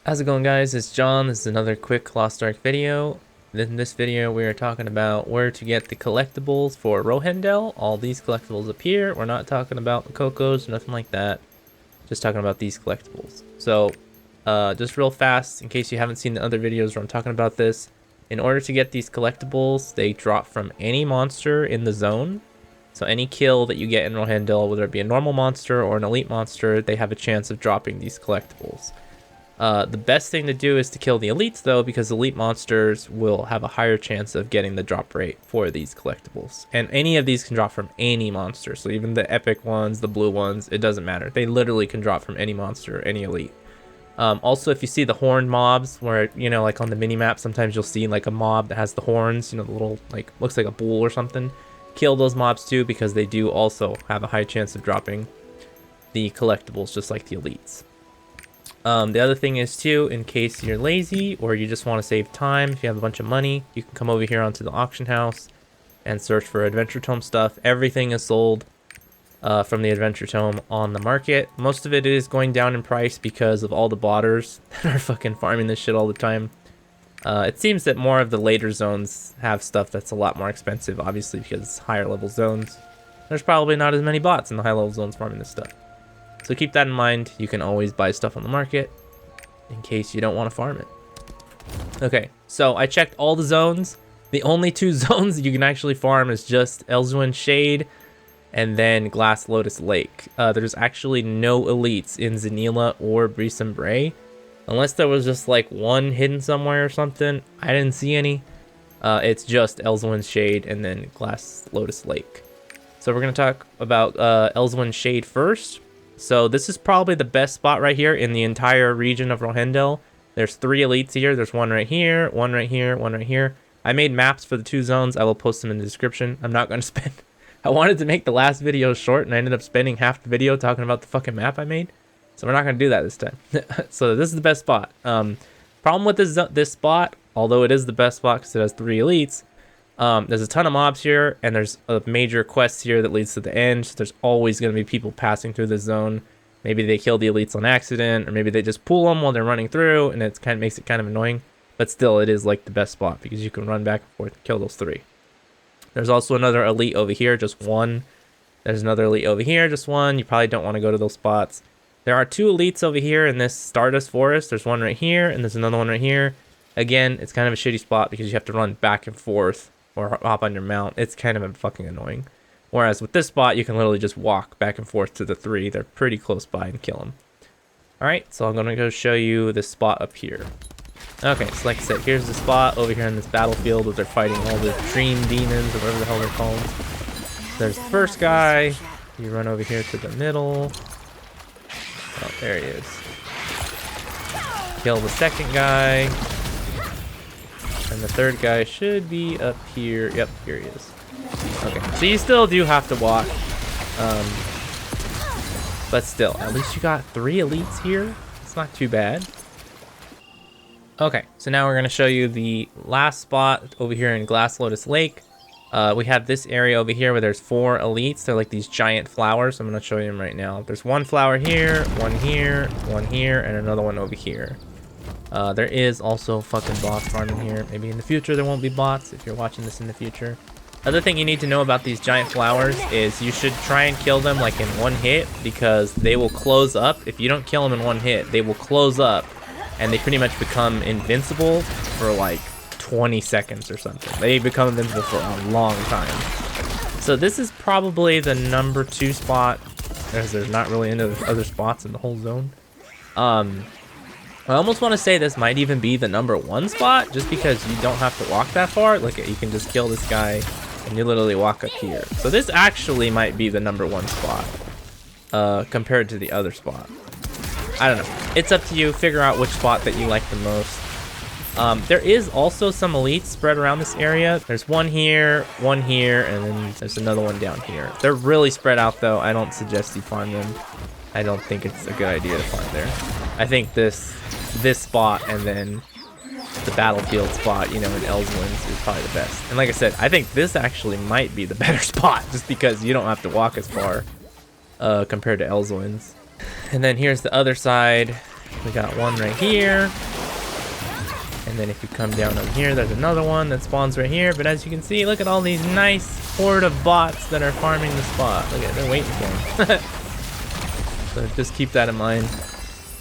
How's it going, guys? It's John. This is another quick Lost Ark video. In this video, we are talking about where to get the collectibles for Rohendel. All these collectibles appear. We're not talking about the Cocos or nothing like that. Just talking about these collectibles. So, just real fast, in case you haven't seen the other videos where I'm talking about this. In order to get these collectibles, they drop from any monster in the zone. So any kill that you get in Rohendel, whether it be a normal monster or an elite monster, they have a chance of dropping these collectibles. The best thing to do is to kill the elites, though, because elite monsters will have a higher chance of getting the drop rate for these collectibles. And any of these can drop from any monster. So even the epic ones, the blue ones, it doesn't matter. They literally can drop from any monster, any elite. Also, if you see the horned mobs, where, you know, like on the mini-map, sometimes you'll see like a mob that has the horns, you know, the little, like, looks like a bull or something. Kill those mobs too, because they do also have a high chance of dropping the collectibles, just like the elites. The other thing is too, in case you're lazy or you just want to save time, if you have a bunch of money, you can come over here onto the auction house and search for Adventure Tome stuff. Everything is sold from the Adventure Tome on the market. Most of it is going down in price because of all the botters that are fucking farming this shit all the time. It seems that more of the later zones have stuff that's a lot more expensive, obviously, because it's higher level zones. There's probably not as many bots in the high level zones farming this stuff. So keep that in mind. You can always buy stuff on the market in case you don't want to farm it. Okay, so I checked all the zones. The only two zones you can actually farm is just Elzowin Shade and then Glass Lotus Lake. There's actually no elites in Zanila or Brisum Bray. Unless there was just like one hidden somewhere or something. I didn't see any. It's just Elzowin Shade and then Glass Lotus Lake. So we're going to talk about Elzowin Shade first. So this is probably the best spot right here in the entire region of Rohendel. There's 3 elites here. There's one right here, one right here, one right here. I made maps for the 2 zones. I will post them in the description. I'm not going to spend... I wanted to make the last video short, and I ended up spending half the video talking about the fucking map I made. So we're not going to do that this time. So this is the best spot. Problem with this spot, although it is the best spot because it has 3 elites, there's a ton of mobs here, and there's a major quest here that leads to the end. So there's always going to be people passing through this zone. Maybe they kill the elites on accident, or maybe they just pull them while they're running through, and it kind of makes it kind of annoying. But still, it is like the best spot because you can run back and forth and kill those 3. There's also another elite over here, just 1. There's another elite over here, just 1. You probably don't want to go to those spots. There are 2 elites over here in this Stardust Forest. There's one right here, and there's another one right here. Again, it's kind of a shitty spot because you have to run back and forth or hop on your mount. It's kind of fucking annoying. Whereas with this spot, you can literally just walk back and forth to the 3. They're pretty close by and kill them. Alright, so I'm going to go show you this spot up here. Okay, so like I said, here's the spot over here in this battlefield where they're fighting all the dream demons or whatever the hell they're called. There's the first guy. You run over here to the middle. Oh, there he is. Kill the second guy. And the third guy should be up here. Yep, here he is. Okay, so you still do have to walk. But still, at least you got 3 elites here. It's not too bad. Okay, so now we're going to show you the last spot over here in Glass Lotus Lake. We have this area over here where there's 4 elites. They're like these giant flowers. I'm going to show you them right now. There's 1 flower here, 1 here, 1 here, and another one over here. There is also fucking bots farming here. Maybe in the future there won't be bots if you're watching this in the future. Other thing you need to know about these giant flowers is you should try and kill them like in 1 hit because they will close up. If you don't kill them in 1 hit, they will close up and they pretty much become invincible for like 20 seconds or something. They become invincible for a long time. So this is probably the number 2 spot as there's not really any other spots in the whole zone. I almost want to say this might even be the number 1 spot just because you don't have to walk that far. Look, you can just kill this guy and you literally walk up here. So this actually might be the number 1 spot compared to the other spot. I don't know. It's up to you. Figure out which spot that you like the most. There is also some elites spread around this area. There's one here, and then there's another one down here. They're really spread out though. I don't suggest you farm them. I don't think it's a good idea to farm there. I think this spot and then the battlefield spot, you know, in Elzowin's is probably the best. And like I said, I think this actually might be the better spot just because you don't have to walk as far compared to Elzowin's. And then here's the other side. We got one right here. And then if you come down over here, there's another one that spawns right here. But as you can see, look at all these nice horde of bots that are farming the spot. Look at it, they're waiting for them. So just keep that in mind.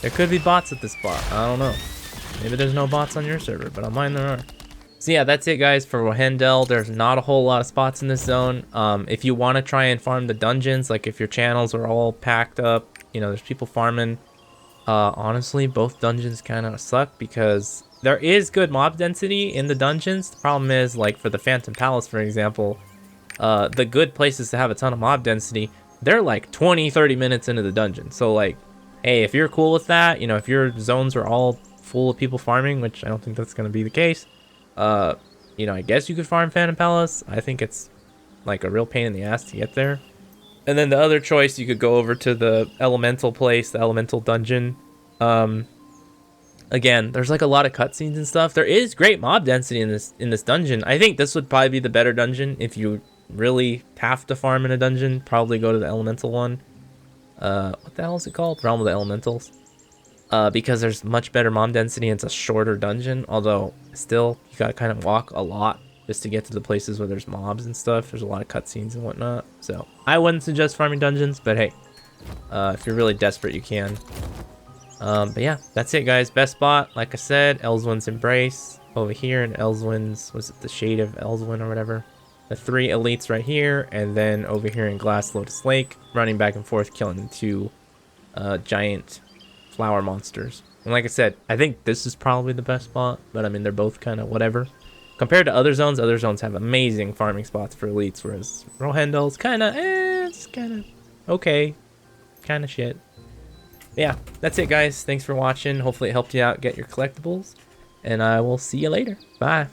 There could be bots at this spot. I don't know. Maybe there's no bots on your server, but on mine there are. So yeah, that's it guys for Rohendel. There's not a whole lot of spots in this zone. If you want to try and farm the dungeons, like if your channels are all packed up, you know, there's people farming. Honestly, both dungeons kind of suck because there is good mob density in the dungeons. The problem is, like for the Phantom Palace, for example, the good places to have a ton of mob density, they're like 20-30 minutes into the dungeon. So like, hey, if you're cool with that, you know, if your zones are all full of people farming, which I don't think that's going to be the case, you know, I guess you could farm Phantom Palace. I think it's like a real pain in the ass to get there. And then the other choice, you could go over to the elemental place, the elemental dungeon. Again, there's like a lot of cutscenes and stuff. There is great mob density in this dungeon. I think this would probably be the better dungeon if you really have to farm in a dungeon. Probably go to the elemental one. What the hell is it called? Realm of the Elementals. Because there's much better mob density and it's a shorter dungeon. Although still, you gotta kind of walk a lot just to get to the places where there's mobs and stuff. There's a lot of cutscenes and whatnot. So I wouldn't suggest farming dungeons, but hey, if you're really desperate, you can. But yeah, that's it guys. Best spot, like I said, Elzowin's Embrace over here, and Elzowin's, was it the Shade of Elzowin or whatever? The 3 elites right here, and then over here in Glass Lotus Lake, running back and forth, killing the 2 giant flower monsters. And like I said, I think this is probably the best spot, but I mean, they're both kind of whatever. Compared to other zones have amazing farming spots for elites, whereas Rohendel's kind of, it's kind of okay, kind of shit. Yeah, that's it guys. Thanks for watching. Hopefully it helped you out get your collectibles, and I will see you later. Bye.